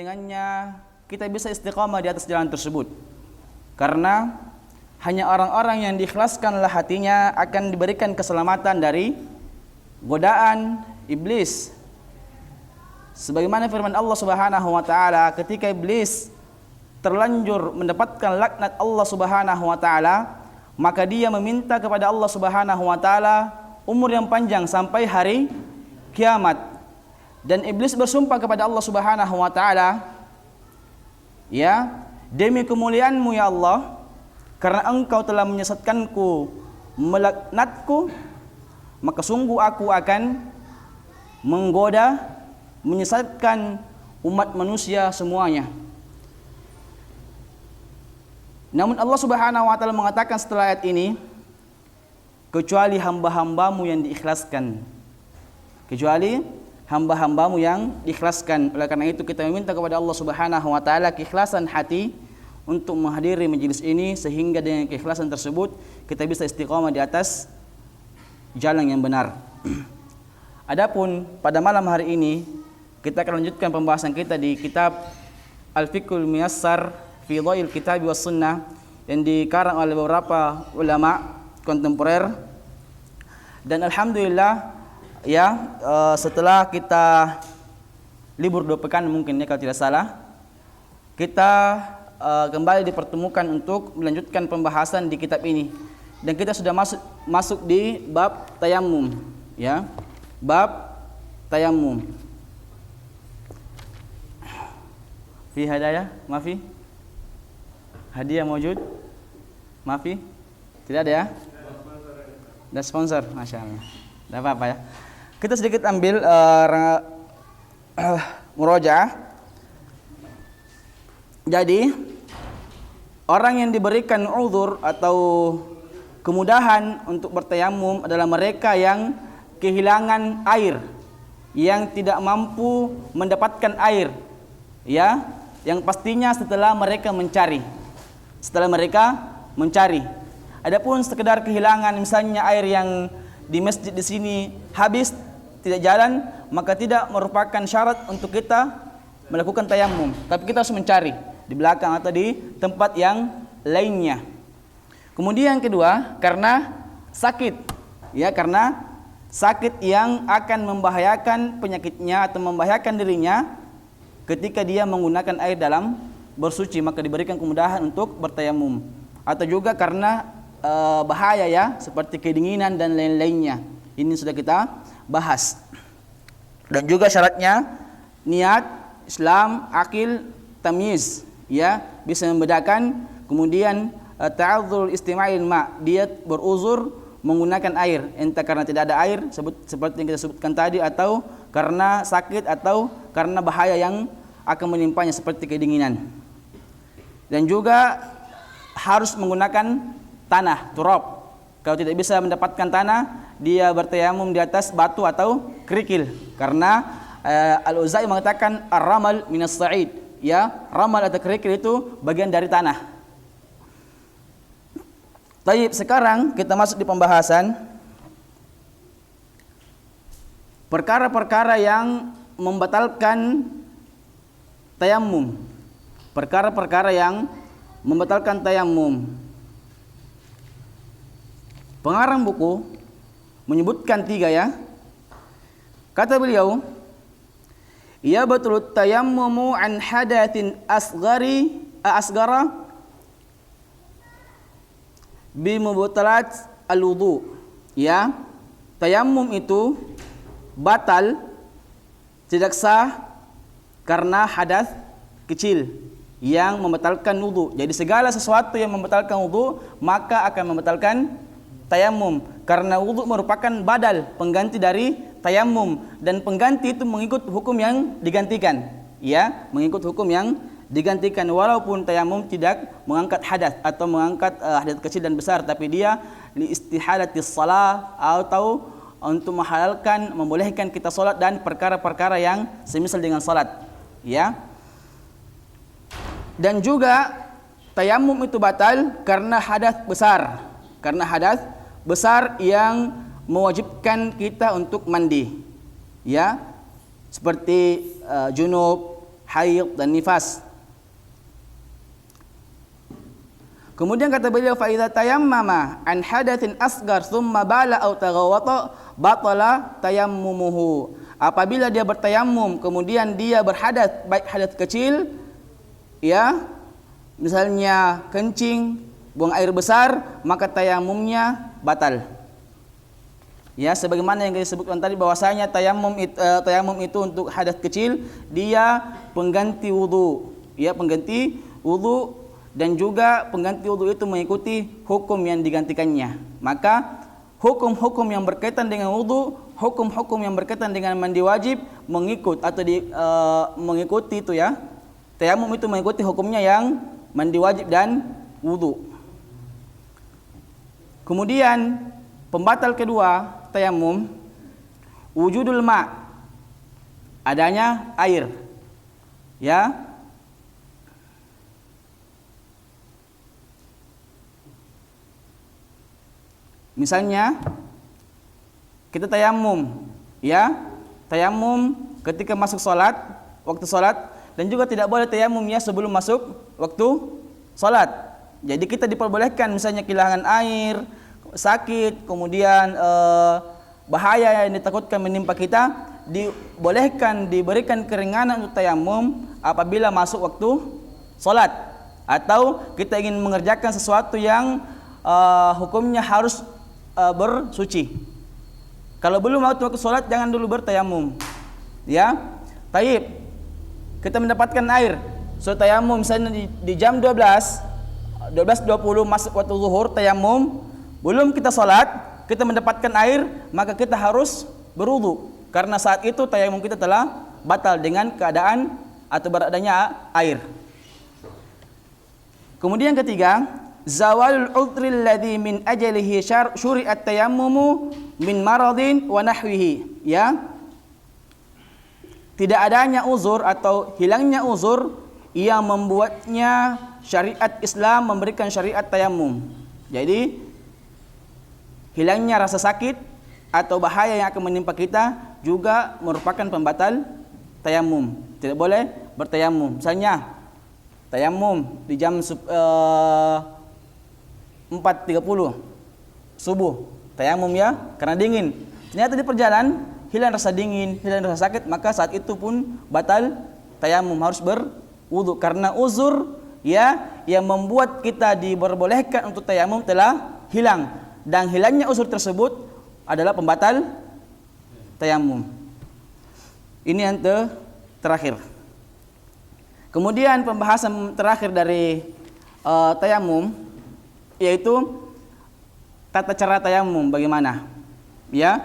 dengannya kita bisa istiqamah di atas jalan tersebut. Karena hanya orang-orang yang diikhlaskanlah hatinya akan diberikan keselamatan dari godaan iblis. Sebagaimana firman Allah Subhanahu wa taala, ketika iblis terlanjur mendapatkan laknat Allah Subhanahu wa taala, maka dia meminta kepada Allah Subhanahu wa taala umur yang panjang sampai hari kiamat. Dan iblis bersumpah kepada Allah Subhanahu wa taala, ya, demi kemuliaan-Mu ya Allah, karena Engkau telah menyesatkanku, melaknatku, maka sungguh aku akan menggoda, menyesatkan umat manusia semuanya. Namun Allah Subhanahu wa taala mengatakan setelah ayat ini, kecuali hamba-hambamu yang diikhlaskan. Kecuali hamba-hambamu yang diikhlaskan. Oleh karena itu kita meminta kepada Allah Subhanahu wa taala keikhlasan hati untuk menghadiri majelis ini, sehingga dengan keikhlasan tersebut kita bisa istiqamah di atas jalan yang benar. Adapun pada malam hari ini kita akan lanjutkan pembahasan kita di kitab Al-Fiqhul Muyassar fi Dhail Kitab was Sunnah yang dikarang oleh beberapa ulama kontemporer. Dan alhamdulillah ya, setelah kita libur 2 pekan mungkin ya kalau tidak salah, kita kembali dipertemukan untuk melanjutkan pembahasan di kitab ini. Dan kita sudah masuk di bab tayammum, ya. Bab tayammum. Fi hadaya, mafi? Hadiah mawjud? Mafi? Tidak ada ya? Ada sponsor, Masya Allah. Tidak apa-apa ya. Kita sedikit ambil murojaah. Jadi orang yang diberikan uzur atau kemudahan untuk bertayamum adalah mereka yang kehilangan air, yang tidak mampu mendapatkan air, ya, yang pastinya setelah mereka mencari. Adapun sekedar kehilangan, misalnya air yang di masjid di sini habis, tidak jalan, maka tidak merupakan syarat untuk kita melakukan tayamum. Tapi kita harus mencari di belakang atau di tempat yang lainnya. Kemudian yang kedua, karena sakit, ya, karena sakit yang akan membahayakan penyakitnya atau membahayakan dirinya ketika dia menggunakan air dalam bersuci, maka diberikan kemudahan untuk bertayamum. Atau juga karena bahaya ya, seperti kedinginan dan lain-lainnya. Ini sudah kita bahas. Dan juga syaratnya niat, Islam, akil, tamyiz, ya, bisa membedakan. Kemudian ta'adzur istima'il ma, dia beruzur menggunakan air, entah karena tidak ada air seperti yang kita sebutkan tadi, atau karena sakit, atau karena bahaya yang akan menimpanya seperti kedinginan. Dan juga harus menggunakan tanah, turab. Kalau tidak bisa mendapatkan tanah, dia bertayamum di atas batu atau kerikil. Karena Al-Auza'i mengatakan ar-ramal minas sa'id, ya, ramal atau kerikil itu bagian dari tanah. Baik, sekarang kita masuk di pembahasan perkara-perkara yang membatalkan tayamum. Perkara-perkara yang membatalkan tayamum. Pengarang buku menyebutkan 3 ya. Kata beliau, ya batul tayammumu an hadatsin asgara bi mubtalat al-wudu. Ya, tayamum itu batal, tidak sah karena hadas kecil yang membatalkan wudu. Jadi segala sesuatu yang membatalkan wudu maka akan membatalkan tayamum, karena wudu merupakan badal, pengganti dari tayamum, dan pengganti itu mengikut hukum yang digantikan, ya, mengikut hukum yang digantikan. Walaupun tayamum tidak mengangkat hadas atau mengangkat hadas kecil dan besar, tapi dia li istihalatis shalah, atau untuk menghalalkan, membolehkan kita salat dan perkara-perkara yang semisal dengan salat, ya. Dan juga tayamum itu batal karena hadas besar, karena hadas besar yang mewajibkan kita untuk mandi, ya, seperti junub, haid dan nifas. Kemudian kata beliau, fa idza tayammama an hadatsin asghar thumma bala aw taghawwata batala tayammumuhu. Apabila dia bertayamum kemudian dia berhadas, baik hadas kecil ya, misalnya kencing, buang air besar, maka tayamumnya batal. Ya, sebagaimana yang disebutkan tadi bahwasanya tayamum itu untuk hadas kecil, dia pengganti wudu. Ya, pengganti wudu, dan juga pengganti wudu itu mengikuti hukum yang digantikannya. Maka hukum-hukum yang berkaitan dengan wudu, hukum-hukum yang berkaitan dengan mandi wajib mengikut atau mengikuti itu ya. Tayamum itu mengikuti hukumnya yang mandi wajib dan wudu. Kemudian pembatal kedua tayamum, wujudul ma, adanya air. Ya. Misalnya kita tayamum, ya, tayamum ketika masuk sholat, waktu sholat, dan juga tidak boleh tayamum ya sebelum masuk waktu sholat. Jadi kita diperbolehkan misalnya kehilangan air, sakit, kemudian bahaya yang ditakutkan menimpa kita, dibolehkan diberikan keringanan untuk tayamum apabila masuk waktu sholat, atau kita ingin mengerjakan sesuatu yang hukumnya harus bersuci. Kalau belum waktu sholat jangan dulu bertayamum. Ya, taib. Kita mendapatkan air, so tayamum misalnya di jam 12:20 masuk waktu zuhur tayamum, belum kita sholat, kita mendapatkan air, maka kita harus berwudu. Karena saat itu tayamum kita telah batal dengan keadaan atau beradanya air. Kemudian ketiga, zawalul udri alladhi min ajalihi syuri'at tayammumu min maradin wa nahwihi. Ya, tidak adanya uzur atau hilangnya uzur yang membuatnya syariat Islam memberikan syariat tayamum. Jadi hilangnya rasa sakit atau bahaya yang akan menimpa kita juga merupakan pembatal tayamum. Tidak boleh bertayamum. Misalnya tayamum di jam 4.30 subuh, tayamum ya, karena dingin. Ternyata di perjalanan hilang rasa dingin, hilang rasa sakit, maka saat itu pun batal tayamum, harus berwudu. Karena uzur ya yang membuat kita diperbolehkan untuk tayamum telah hilang, dan hilangnya uzur tersebut adalah pembatal tayamum. Ini yang terakhir. Kemudian pembahasan terakhir dari tayamum yaitu tata cara tayamum bagaimana? Ya,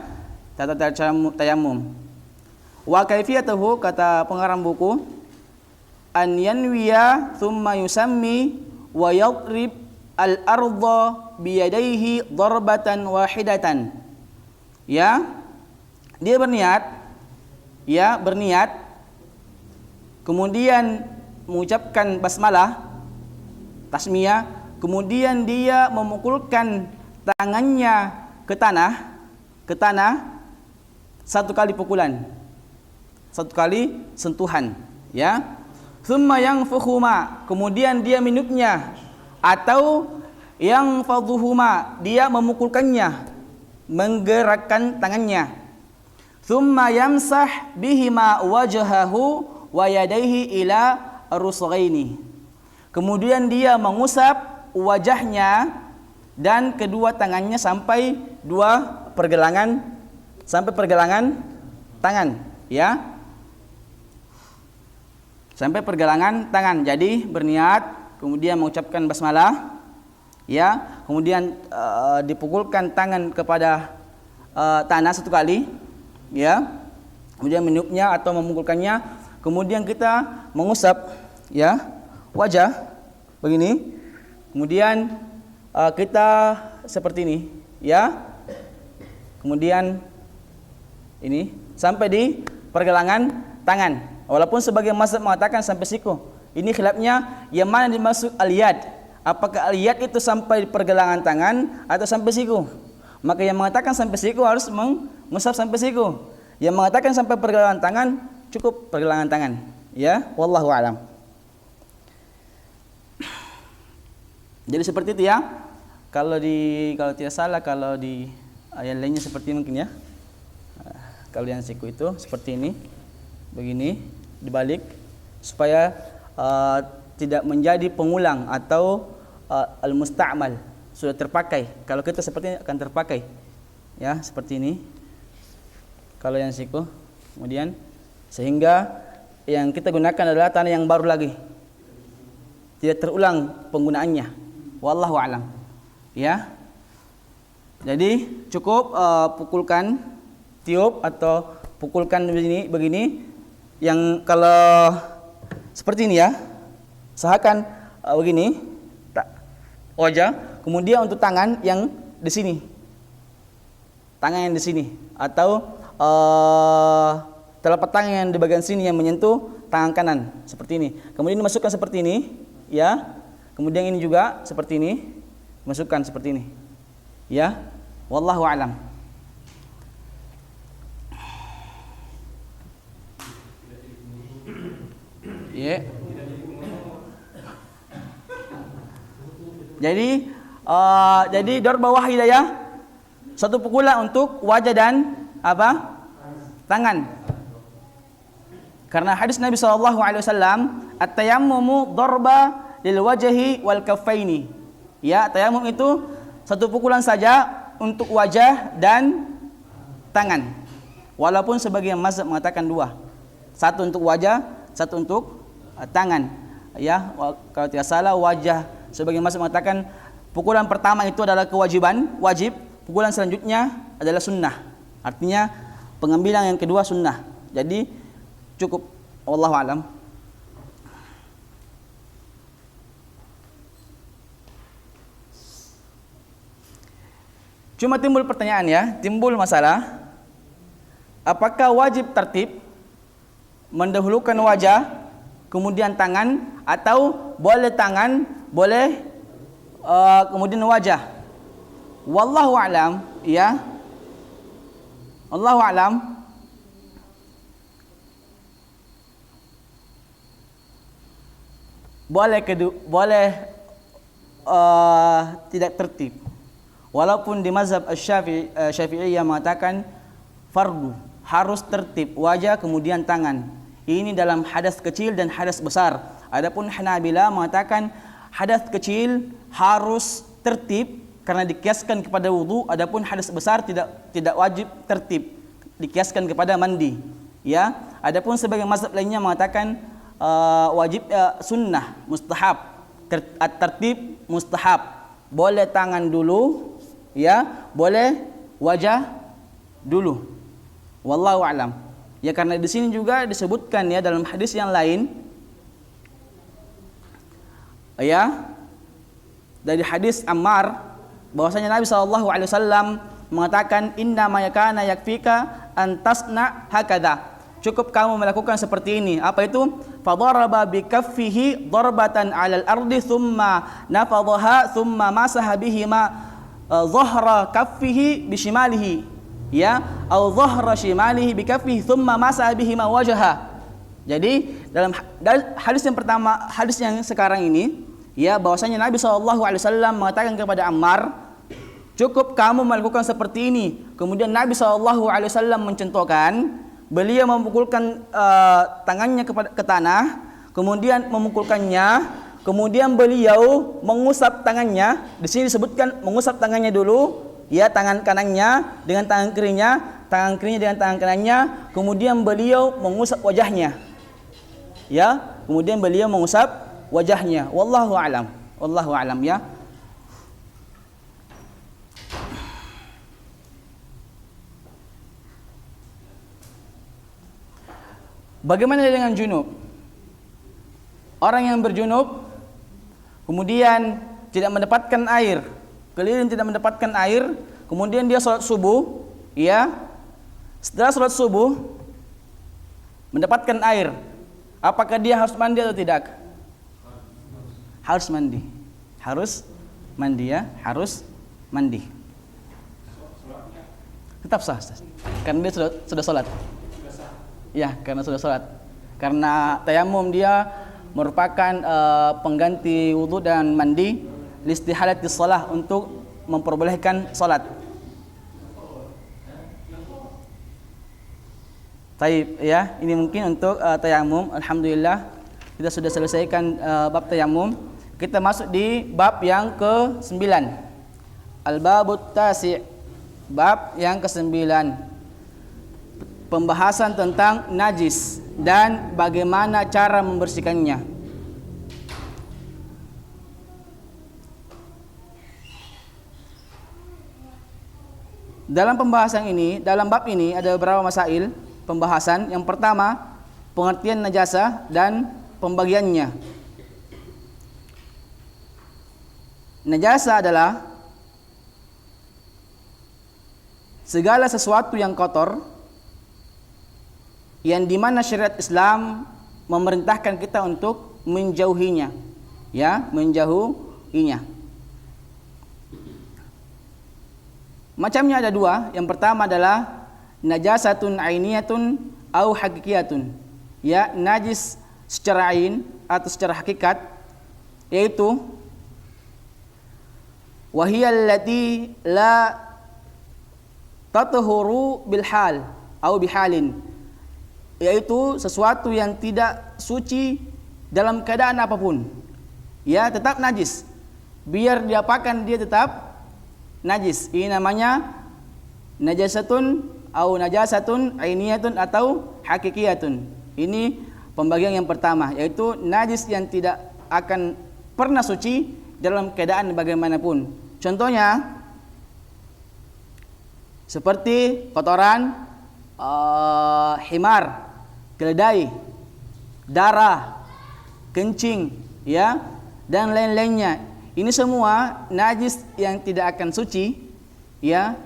tata cara tayamum. Wa kaifiyatuhu, kata pengarang buku, an yanwiya thumma yusammi wa yadrib al-ardha biyadaihi darbatan wahidatan. Ya, dia berniat, ya, berniat, kemudian mengucapkan basmalah, tasmiyah, kemudian dia memukulkan tangannya ke tanah satu kali pukulan, satu kali sentuhan, ya. Thumma yanfukhuma, kemudian dia minutnya, atau yang fadhuhuma, dia memukulkannya, menggerakkan tangannya. Thumma yamsah bihima wajhahu wa yadayhi ila rusghaini, kemudian dia mengusap wajahnya dan kedua tangannya sampai pergelangan tangan, ya, sampai pergelangan tangan. Jadi berniat, kemudian mengucapkan basmalah, ya, kemudian dipukulkan tangan kepada tanah satu kali, ya, kemudian meniupnya atau memukulkannya, kemudian kita mengusap, ya, wajah begini, kemudian kita seperti ini, ya, kemudian ini sampai di pergelangan tangan. Walaupun sebagian mazhab mengatakan sampai siku. Ini khilafnya yang mana dimaksud al-yad. Apakah al-yad itu sampai di pergelangan tangan atau sampai siku? Maka yang mengatakan sampai siku harus mengusap sampai siku. Yang mengatakan sampai pergelangan tangan cukup pergelangan tangan. Ya, wallahu alam. Jadi seperti itu ya. Kalau tidak salah kalau di yang lainnya seperti mungkin ya. Kalau yang siku itu seperti ini. Begini dibalik supaya tidak menjadi pengulang atau al-musta'mal, sudah terpakai. Kalau kita seperti ini akan terpakai. Ya, seperti ini. Kalau yang siku. Kemudian sehingga yang kita gunakan adalah tanah yang baru lagi. Tidak terulang penggunaannya. Wallahu a'lam. Ya. Jadi cukup pukulkan, tiup atau pukulkan begini yang kalau seperti ini ya. Usahakan begini wajah, kemudian untuk tangan yang di sini. Tangan yang di sini atau telapak tangan yang di bagian sini yang menyentuh tangan kanan seperti ini. Kemudian dimasukkan seperti ini, ya. Kemudian ini juga seperti ini, masukkan seperti ini. Ya. Wallahu a'lam. Ya. Jadi darba wahidah ya. Satu pukulan untuk wajah dan apa? Tangan. Karena hadis Nabi SAW, at-tayammumu darba lil wajhi wal kaffaini. Ya, tayammum itu satu pukulan saja untuk wajah dan tangan. Walaupun sebagian mazhab mengatakan dua. Satu untuk wajah, satu untuk tangan. Ya, kalau tidak salah wajah sebagian mazhab mengatakan pukulan pertama itu adalah kewajiban, wajib. Pukulan selanjutnya adalah sunnah. Artinya pengambilan yang kedua sunnah. Jadi cukup, wallahu alam. Cuma timbul pertanyaan ya, timbul masalah. Apakah wajib tertib mendahulukan wajah, kemudian tangan, atau boleh tangan, boleh kemudian wajah? Wallahu a'lam, ya. Allahu a'lam. Boleh tidak tertib. Walaupun di mazhab Syafi'iyah mengatakan fardu, harus tertib wajah kemudian tangan. Ini dalam hadas kecil dan hadas besar. Adapun Hanabila mengatakan hadas kecil harus tertib karena dikiaskan kepada wudu, adapun hadas besar tidak wajib tertib, dikiaskan kepada mandi. Ya, adapun sebagian mazhab lainnya mengatakan wajib sunnah, mustahab, tertib mustahab. Boleh tangan dulu, ya, boleh wajah dulu. Wallahu a'lam. Ya, karena di sini juga disebutkan ya dalam hadis yang lain, ya, dari hadis Ammar bahwasanya Nabi SAW mengatakan inna ma yakana yakfika an tasna hakadha. Cukup kamu melakukan seperti ini. Apa itu? Fadaraba bi kaffihi darbatan 'alal ardi thumma nafadhaha thumma masaha bihima dhahra kaffihi bi shimalihi, ya, atau dhahra shimalihi bi kaffihi thumma masaha bihima wajha. Jadi dalam hadis yang pertama, hadis yang sekarang ini, ya, bahwasanya Nabi SAW mengatakan kepada Ammar, cukup kamu melakukan seperti ini. Kemudian Nabi SAW mencontohkan, beliau memukulkan tangannya ke tanah, kemudian memukulkannya, kemudian beliau mengusap tangannya. Di sini disebutkan mengusap tangannya dulu, ya, tangan kanannya dengan tangan kirinya dengan tangan kanannya, kemudian beliau mengusap wajahnya. Ya, kemudian beliau mengusap wajahnya. Wallahu a'lam. Wallahu a'lam, ya. Bagaimana dengan junub? Orang yang berjunub kemudian tidak mendapatkan air, keliling tidak mendapatkan air, kemudian dia sholat subuh, ya. Setelah sholat subuh mendapatkan air, apakah dia harus mandi atau tidak? Harus mandi. Harus mandi, ya, harus mandi. Tetap sah, karena dia sudah sholat. Ya, karena sudah sholat. Karena tayamum dia merupakan pengganti wudhu dan mandi listihalatis shalah, untuk memperbolehkan salat. Baik, ya, ini mungkin untuk tayamum. Alhamdulillah kita sudah selesaikan bab tayamum. Kita masuk di bab yang ke-9. Al-babut tasi', bab yang ke-9. Pembahasan tentang najis dan bagaimana cara membersihkannya. Dalam pembahasan ini, dalam bab ini ada beberapa masail pembahasan. Yang pertama, pengertian najasah dan pembagiannya. Najasah adalah segala sesuatu yang kotor, yang dimana syariat Islam memerintahkan kita untuk menjauhinya, ya, menjauhinya. Macamnya ada dua. Yang pertama adalah najasatun ainiyatun au hakikiyatun, ya, najis secara ain atau secara hakikat, yaitu wahiyal lati la tatuhuru bil hal au bihalin, yaitu sesuatu yang tidak suci dalam keadaan apapun, ya, tetap najis. Biar diapakan dia tetap najis. Ini namanya najasatun au najasatun ainiyatun atau hakikiyatun. Ini pembagian yang pertama, yaitu najis yang tidak akan pernah suci dalam keadaan bagaimanapun. Contohnya seperti kotoran himar, keledai, darah, kencing, ya, dan lain-lainnya. Ini semua najis yang tidak akan suci, ya,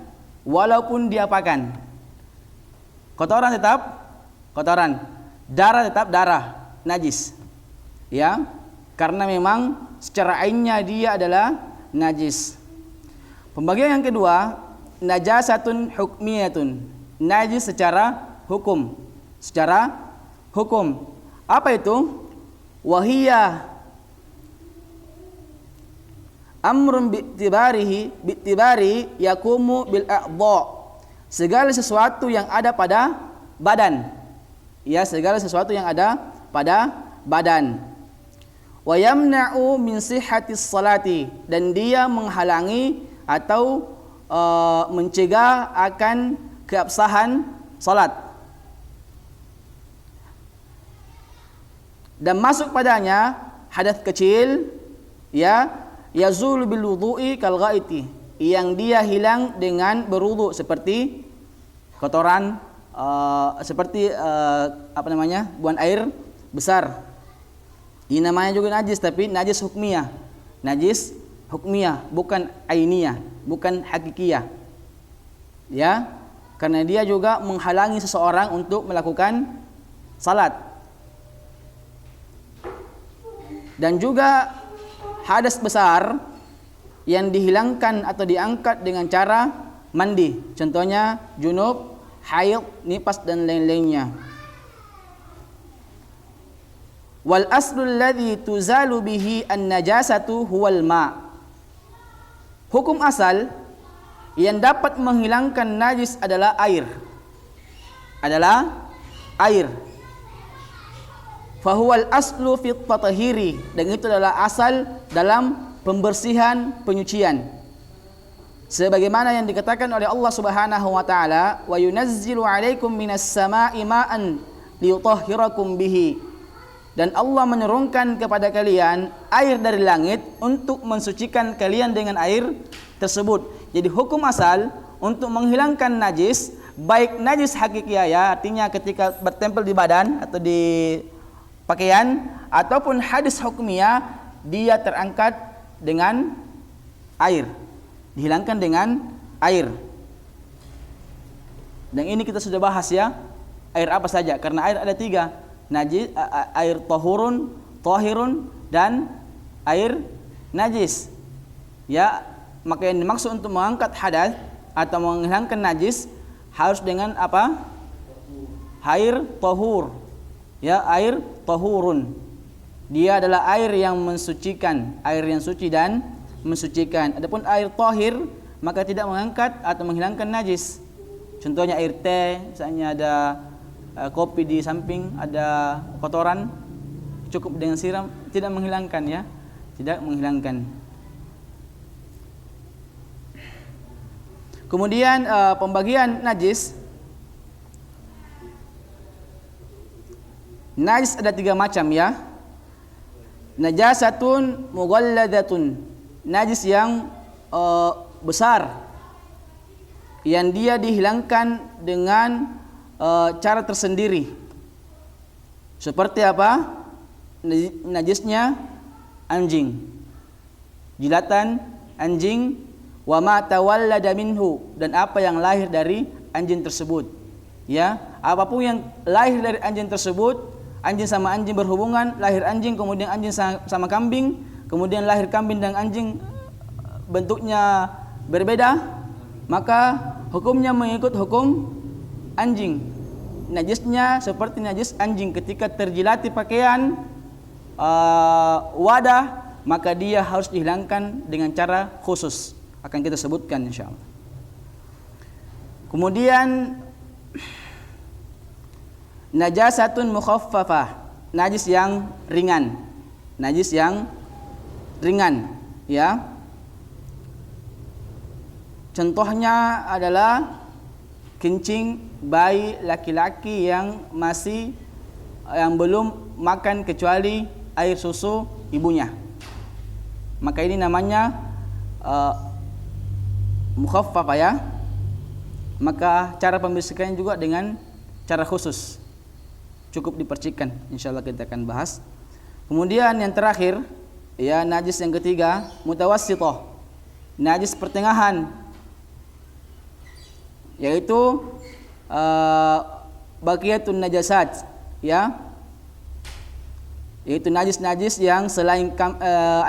walaupun diapakan. Kotoran tetap kotoran, darah tetap darah, najis, ya, karena memang secara ainnya dia adalah najis. Pembagian yang kedua, najasatun hukmiyatun, najis secara hukum. Secara hukum. Apa itu? Wahiyya amrun bi'tibari yakumu bil a'dha, segala sesuatu yang ada pada badan, ya, segala sesuatu yang ada pada badan. Wa yamna'u min sihhatis salati, dan dia menghalangi atau mencegah akan keabsahan salat, dan masuk padanya hadas kecil, ya, yazulu bil wudu'i kal ghaiti, yang dia hilang dengan berwudu, seperti kotoran, seperti buang air besar. Ini namanya juga najis, tapi najis hukmiyah. Najis hukmiyah, bukan ainiyah, bukan hakikiyah, ya, karena dia juga menghalangi seseorang untuk melakukan salat. Dan juga hadas besar yang dihilangkan atau diangkat dengan cara mandi, contohnya junub, haid, nifas, dan lain-lainnya. Wal aslul ladzi tuzalu bihi an-najasatu huwal ma'. Hukum asal yang dapat menghilangkan najis adalah air. Adalah air. Fahuwal aslu fit tatahiri, dan itu adalah asal dalam pembersihan, penyucian. Sebagaimana yang dikatakan oleh Allah Subhanahu wa taala, wa yunazzilu 'alaikum minas sama'i ma'an liyutahhirakum bihi. Dan Allah menurunkan kepada kalian air dari langit untuk mensucikan kalian dengan air tersebut. Jadi hukum asal untuk menghilangkan najis, baik najis hakikiyah, ya, artinya ketika bertempel di badan atau di pakaian, ataupun hadis hukmiyah, dia terangkat dengan air, dihilangkan dengan air. Dan ini kita sudah bahas, ya, air apa saja, karena air ada tiga, najis, air tahurun, tahirun, dan air najis, ya. Maka yang dimaksud untuk mengangkat hadas atau menghilangkan najis harus dengan apa? Air tahur, Ya, air tahurun. Dia adalah air yang mensucikan, air yang suci dan mensucikan. Adapun air tahir maka tidak mengangkat atau menghilangkan najis. Contohnya air teh, misalnya ada kopi di samping, ada kotoran, cukup dengan siram, tidak menghilangkan ya, tidak menghilangkan. Kemudian pembagian najis. Najis ada 3 macam ya. Najasatun mughalladatun, najis yang besar, yang dia dihilangkan dengan cara tersendiri. Seperti apa? Najisnya anjing, jilatan anjing, wa ma tawallada minhu, dan apa yang lahir dari anjing tersebut. Ya, apapun yang lahir dari anjing tersebut, anjing sama anjing berhubungan, lahir anjing, kemudian anjing sama kambing, kemudian lahir kambing dan anjing bentuknya berbeda, maka hukumnya mengikut hukum anjing. Najisnya seperti najis anjing, ketika terjilati pakaian, wadah, maka dia harus dihilangkan dengan cara khusus, akan kita sebutkan insyaallah. Kemudian najasatun mukhaffafah, najis yang ringan, najis yang ringan ya. Contohnya adalah kencing bayi laki-laki yang belum makan kecuali air susu ibunya, maka ini namanya mukhaffafah ya. Maka cara pembersihannya juga dengan cara khusus, cukup dipercikan, insyaallah kita akan bahas. Kemudian yang terakhir ya, najis yang ketiga, mutawassithah, najis pertengahan, yaitu baqiyatun najasat ya, yaitu najis-najis yang selain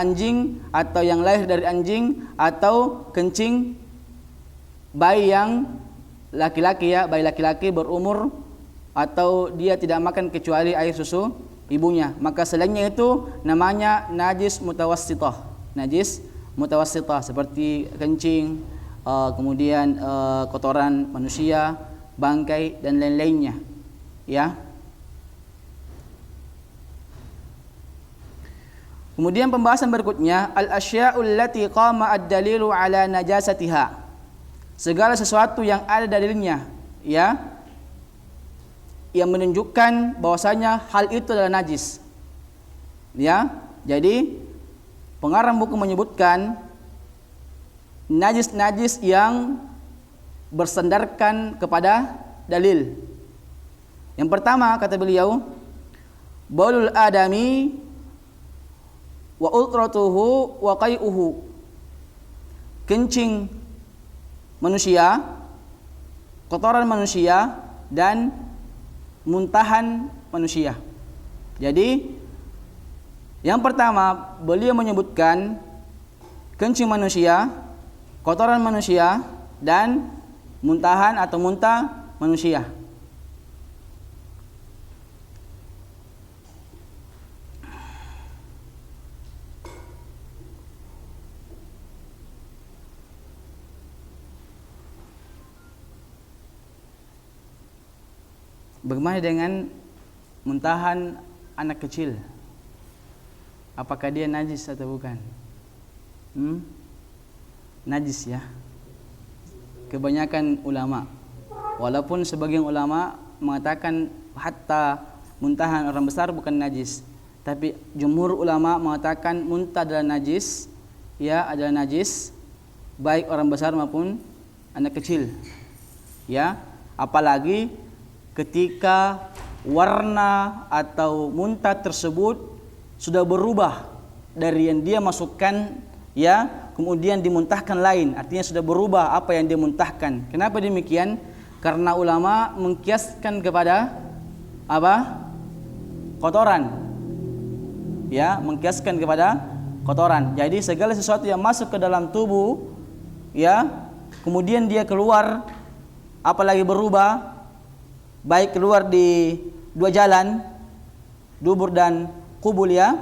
anjing atau yang lahir dari anjing atau kencing bayi yang laki-laki ya, bayi laki-laki berumur atau dia tidak makan kecuali air susu ibunya, maka selainnya itu namanya najis mutawassithah. Najis mutawassithah seperti kencing, kemudian kotoran manusia, bangkai dan lain-lainnya ya. Kemudian pembahasan berikutnya, al-asya'ul lati qama ad-dalilu ala najasatiha, segala sesuatu yang ada dalilnya ya, yang menunjukkan bahwasanya hal itu adalah najis ya. Jadi pengarang buku menyebutkan najis-najis yang bersandarkan kepada dalil. Yang pertama kata beliau, baulul adami wa utratuhu wa qai'uhu, kencing manusia, kotoran manusia dan muntahan manusia. Jadi yang pertama beliau menyebutkan kencing manusia, kotoran manusia dan muntahan atau muntah manusia. Bagaimana dengan muntahan anak kecil? Apakah dia najis atau bukan? Najis ya. Kebanyakan ulama, walaupun sebagian ulama mengatakan hatta muntahan orang besar bukan najis, tapi jumhur ulama mengatakan muntah adalah najis, ya adalah najis, baik orang besar maupun anak kecil, ya. Apalagi ketika warna atau muntah tersebut sudah berubah dari yang dia masukkan, ya, kemudian dimuntahkan lain, artinya sudah berubah apa yang dia muntahkan. Kenapa demikian? Karena ulama mengkiaskan kepada apa? Kotoran. Ya, mengkiaskan kepada kotoran. Jadi segala sesuatu yang masuk ke dalam tubuh, ya, kemudian dia keluar, apalagi berubah, baik keluar di dua jalan, dubur dan qubul ya,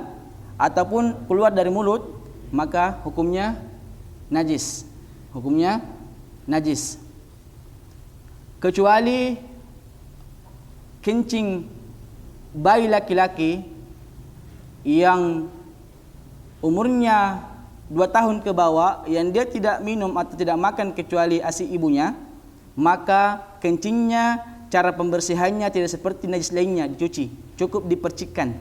ataupun keluar dari mulut, maka hukumnya najis. Hukumnya najis. Kecuali kencing bayi laki-laki yang umurnya 2 tahun ke bawah, yang dia tidak minum atau tidak makan kecuali ASI ibunya, maka kencingnya, cara pembersihannya tidak seperti najis lainnya, dicuci, cukup dipercikkan.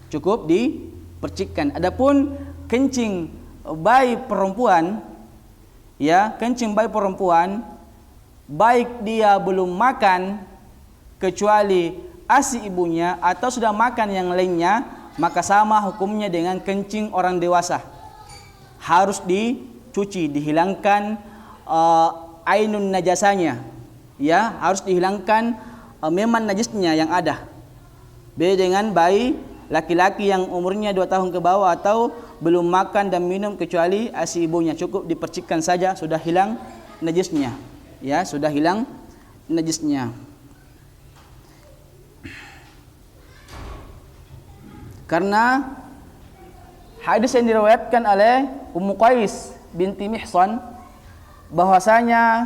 Cukup dipercikkan. Adapun kencing bayi perempuan, ya, kencing bayi perempuan, baik dia belum makan kecuali ASI ibunya atau sudah makan yang lainnya, maka sama hukumnya dengan kencing orang dewasa. Harus dicuci, dihilangkan ainun najasanya, ya, harus dihilangkan memang najisnya yang ada. Beda dengan bayi laki-laki yang umurnya 2 tahun ke bawah atau belum makan dan minum kecuali ASI ibunya, cukup dipercikkan saja, sudah hilang najisnya, ya, sudah hilang najisnya. Karena hadis yang diriwayatkan oleh Ummu Qais binti Mihsan bahwasanya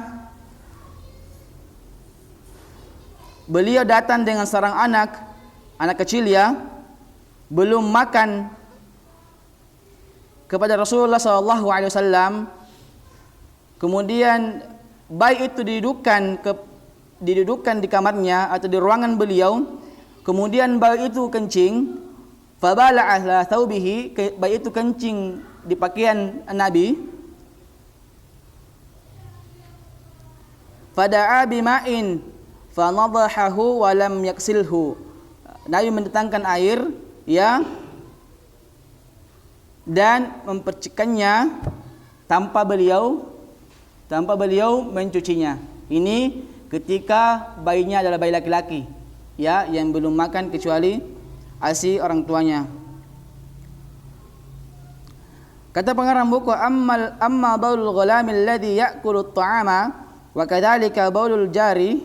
beliau datang dengan seorang anak kecil ya, belum makan kepada Rasulullah SAW. Kemudian bayi itu didudukkan di kamarnya atau di ruangan beliau. Kemudian bayi itu kencing, fabala'a ala thawbihi, bayi itu kencing di pakaian Nabi. Fada'a bima'in fanadhahahu wa lam yaksilhu. Nabi mendatangkan air, ya, dan mempercikannya tanpa beliau mencucinya. Ini ketika bayinya adalah bayi laki-laki, ya, yang belum makan kecuali ASI orang tuanya. Kata pengarang buku, amma baulul ghulamil ladzi ya'kulu at-ta'ama wa kadzalika baulul jari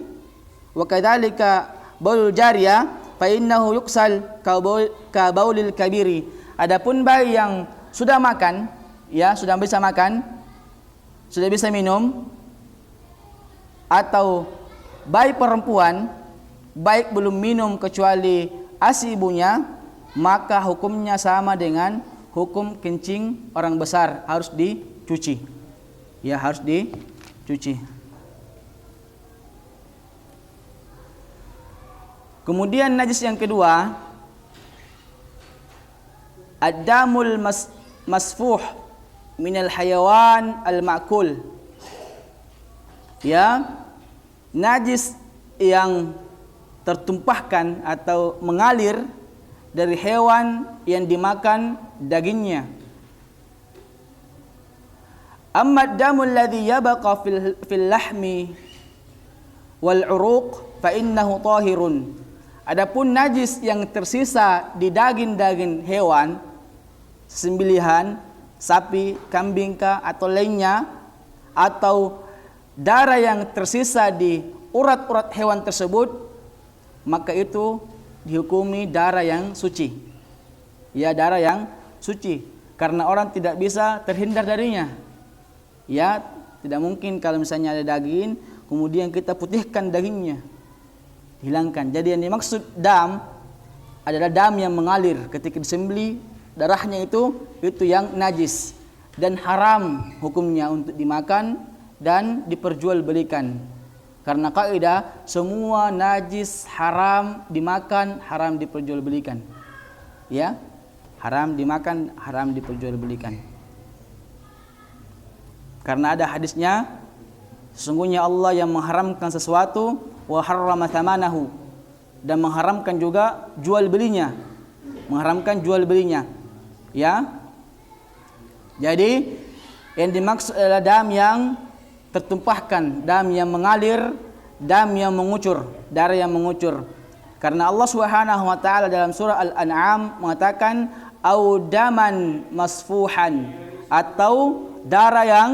wa kadzalika baulul jariya fa innahu yuksal ka baulil kabiri. Adapun bayi yang sudah makan, ya, sudah bisa makan, sudah bisa minum, atau bayi perempuan baik belum minum kecuali ASI ibunya, maka hukumnya sama dengan hukum kencing orang besar, harus dicuci. Ya, harus dicuci. Kemudian najis yang kedua, ad-damul masfuh minal hayawan al-ma'kul. Ya, najis yang tertumpahkan atau mengalir dari hewan yang dimakan dagingnya. Amma ad-damul ladzi yabqa fil lahmi wal 'uruq fa innahu tahirun. Adapun najis yang tersisa di daging-daging hewan, sembelihan, sapi, kambing kah atau lainnya, atau darah yang tersisa di urat-urat hewan tersebut, maka itu dihukumi darah yang suci. Ya, darah yang suci, karena orang tidak bisa terhindar darinya. Ya, tidak mungkin kalau misalnya ada daging, kemudian kita putihkan dagingnya, hilangkan. Jadi yang dimaksud dam adalah dam yang mengalir ketika disembelih, darahnya itu yang najis dan haram hukumnya untuk dimakan dan diperjualbelikan. Karena kaidah semua najis haram dimakan, haram diperjualbelikan. Ya, haram dimakan, haram diperjualbelikan. Karena ada hadisnya, sesungguhnya Allah yang mengharamkan sesuatu wa harrama thamanahu, dan mengharamkan juga jual belinya, mengharamkan jual belinya. Ya, jadi yang dimaksud adalah dam yang tertumpahkan, dam yang mengalir, dam yang mengucur, darah yang mengucur. Karena Allah Subhanahu wa taala dalam surah Al-An'am mengatakan au daman masfuhan, atau darah yang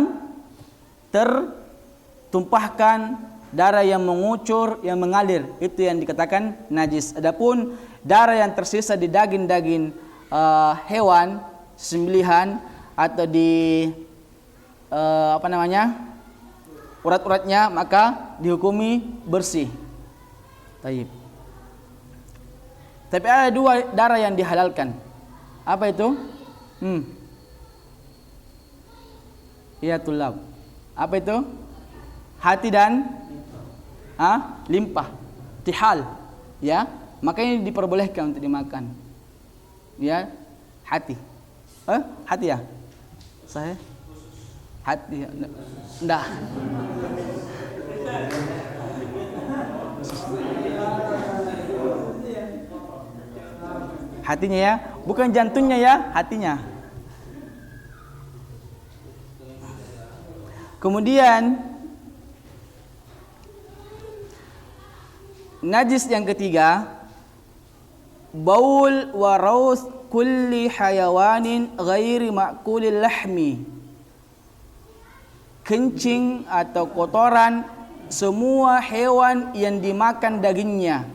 tertumpahkan darah yang mengucur, yang mengalir, itu yang dikatakan najis. Adapun darah yang tersisa di daging-daging hewan sembelihan atau di urat-uratnya, maka dihukumi bersih. Taib. Tapi ada dua darah yang dihalalkan. Apa itu? Iya, tulab. Apa itu? Hati dan limpah, tihal, ya. Makanya diperbolehkan untuk dimakan. Ya, hati. Hati ya? Saya hati. Enggak. Hatinya ya, bukan jantungnya ya, hatinya. Kemudian najis yang ketiga, baul wa raus kulli hayawanin ghairi ma'kulil lahmi. Kencing atau kotoran semua hewan yang dimakan dagingnya.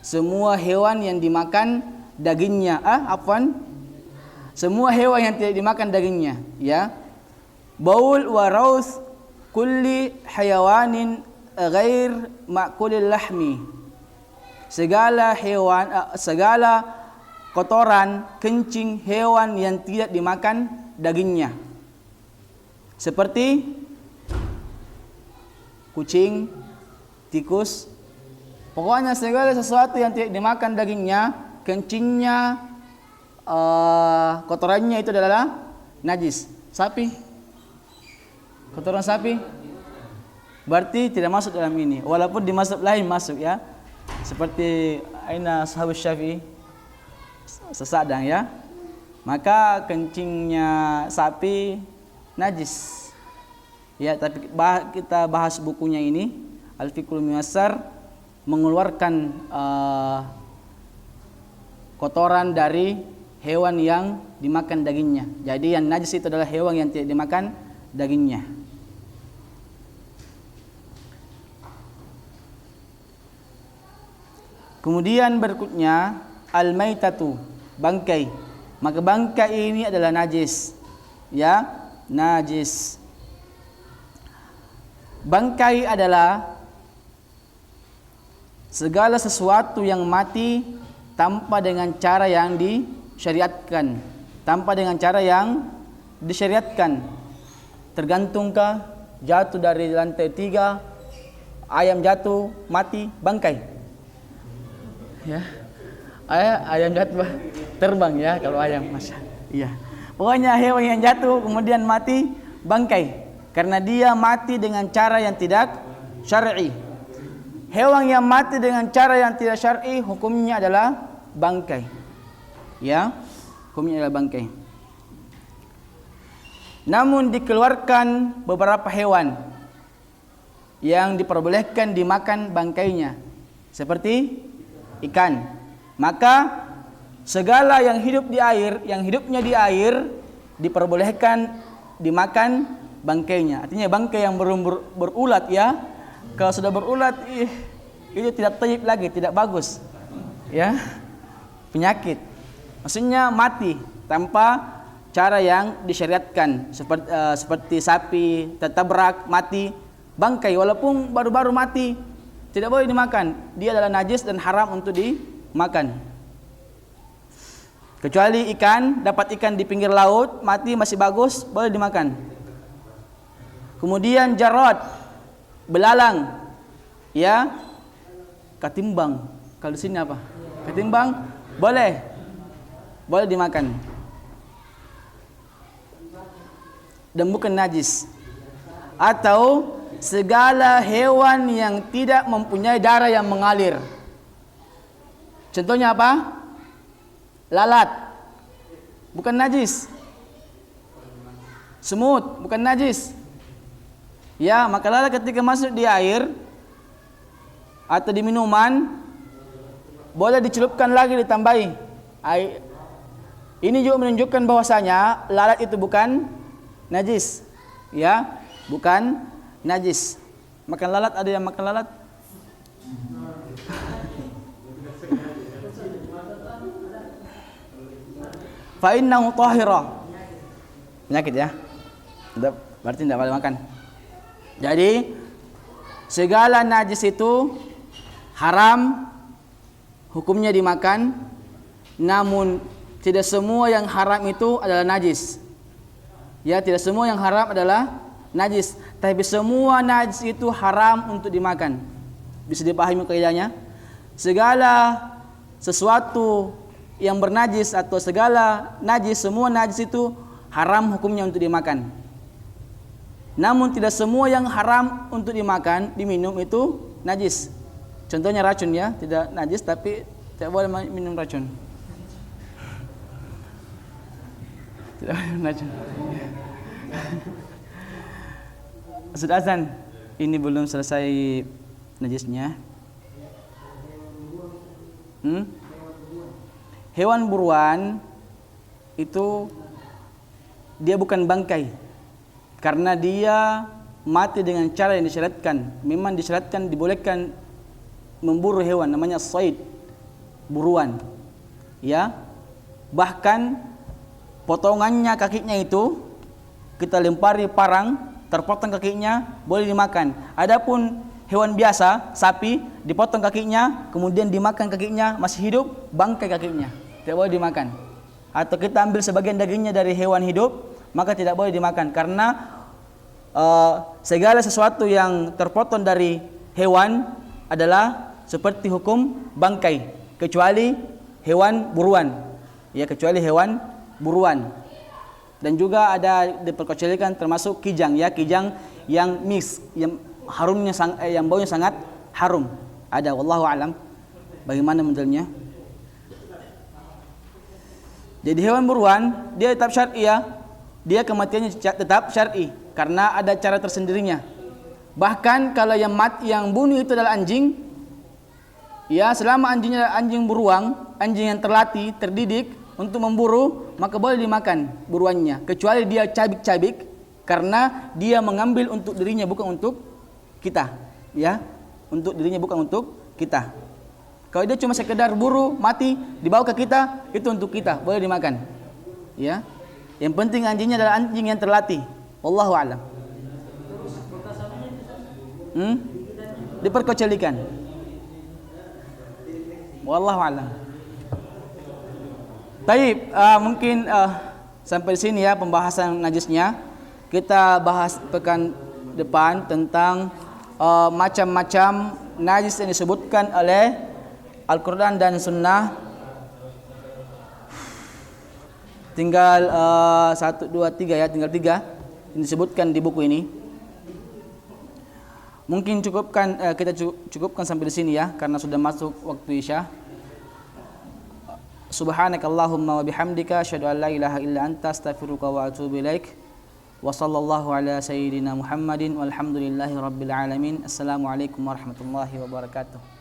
Semua hewan yang dimakan dagingnya. Semua hewan yang tidak dimakan dagingnya, ya. Baul wa raus kulli hayawanin ghair ma'kulil lahmi. Segala hewan, segala kotoran, kencing hewan yang tidak dimakan dagingnya. Seperti kucing, tikus, pokoknya segala sesuatu yang tidak dimakan dagingnya, kencingnya, kotorannya itu adalah najis. Sapi, kotoran sapi berarti tidak masuk dalam ini, walaupun di mazhab lain masuk, ya. Seperti aina sahabat Syafi'i, sesadang, ya. Maka kencingnya sapi najis. Ya, tapi kita bahas bukunya ini, Al-Fiqhul Muyassar, mengeluarkan kotoran dari hewan yang dimakan dagingnya. Jadi yang najis itu adalah hewan yang tidak dimakan dagingnya. Kemudian berikutnya al-maitatu, bangkai. Maka bangkai ini adalah najis. Ya, najis. Bangkai adalah segala sesuatu yang mati tanpa dengan cara yang disyariatkan. Tanpa dengan cara yang disyariatkan. Tergantungkah jatuh dari lantai 3, ayam jatuh mati, bangkai. Ya, ayam jatuh terbang, ya, kalau ayam, masya. Iya. Pokoknya hewan yang jatuh kemudian mati, bangkai, karena dia mati dengan cara yang tidak syar'i. Hewan yang mati dengan cara yang tidak syar'i hukumnya adalah bangkai. Ya, hukumnya adalah bangkai. Namun dikeluarkan beberapa hewan yang diperbolehkan dimakan bangkainya, seperti ikan. Maka segala yang hidup di air, yang hidupnya di air, diperbolehkan dimakan bangkainya. Artinya bangkai yang berulat, ya. Kalau sudah berulat, itu tidak thayyib lagi, tidak bagus, ya, penyakit. Maksudnya mati tanpa cara yang disyariatkan, seperti sapi tertabrak mati, bangkai walaupun baru-baru mati, tidak boleh dimakan. Dia adalah najis dan haram untuk dimakan. Kecuali ikan, dapat ikan di pinggir laut, mati masih bagus, boleh dimakan. Kemudian jarad, belalang, ya, ketimbang. Kalau di sini apa? Ketimbang, boleh dimakan. Dan bukan najis. Atau segala hewan yang tidak mempunyai darah yang mengalir. Contohnya apa? Lalat, bukan najis. Semut, bukan najis. Ya, maka lalat ketika masuk di air atau di minuman, boleh dicelupkan lagi, ditambahi air. Ini juga menunjukkan bahwasanya lalat itu bukan najis. Ya, bukan najis. Makan lalat, ada yang makan lalat? Fa innahu tahira. Penyakit ya. Berarti tidak boleh makan. Jadi segala najis itu haram hukumnya dimakan, namun tidak semua yang haram itu adalah najis. Ya, tidak semua yang haram adalah najis, tapi semua najis itu haram untuk dimakan. Bisa dipahami kaidahnya? Segala sesuatu yang bernajis atau segala najis, semua najis itu haram hukumnya untuk dimakan. Namun tidak semua yang haram untuk dimakan, diminum itu najis. Contohnya racun ya, tidak najis tapi tidak boleh minum racun. Tidak boleh minum racun. Sudah azan, ini belum selesai najisnya. Hewan buruan itu dia bukan bangkai, karena dia mati dengan cara yang disyariatkan. Memang disyariatkan, dibolehkan memburu hewan, namanya said, buruan. Ya, bahkan potongannya kakinya itu kita lempari parang, terpotong kakinya, boleh dimakan. Adapun hewan biasa, sapi, dipotong kakinya, kemudian dimakan kakinya, masih hidup, bangkai kakinya, tidak boleh dimakan. Atau kita ambil sebagian dagingnya dari hewan hidup, maka tidak boleh dimakan, karena segala sesuatu yang terpotong dari hewan adalah seperti hukum bangkai, kecuali hewan buruan. Ya, kecuali hewan buruan. Dan juga ada diperkecualikan termasuk kijang, ya, kijang yang mix, yang harumnya yang baunya sangat harum. Ada, wallahu alam bagaimana modelnya. Jadi hewan buruan dia tetap syar'i ya. Dia kematiannya tetap syar'i karena ada cara tersendirinya. Bahkan kalau yang bunuh itu adalah anjing, ya, selama anjingnya adalah anjing buruan, anjing yang terlatih, terdidik untuk memburu, maka boleh dimakan buruannya, kecuali dia cabik-cabik karena dia mengambil untuk dirinya bukan untuk kita, ya, untuk dirinya bukan untuk kita. Kalau dia cuma sekedar buru mati dibawa ke kita, itu untuk kita, boleh dimakan, ya. Yang penting anjingnya adalah anjing yang terlatih. Wallahu a'lam. Diperkecualikan. Wallahu a'lam. Baik, mungkin sampai di sini ya pembahasan najisnya. Kita bahas pekan depan tentang macam-macam najis yang disebutkan oleh Al-Quran dan Sunnah. Tinggal 1, 2, 3 ya, tinggal 3 yang disebutkan di buku ini. Mungkin kita cukupkan sampai di sini ya, karena sudah masuk waktu Isya. Subhanakallahumma wa bihamdika asyhadu an la ilaha illa anta astaghfiruka wa atubu ilaik. Wa sallallahu ala sayyidina Muhammadin walhamdulillahi rabbil alamin. Assalamualaikum warahmatullahi wabarakatuh.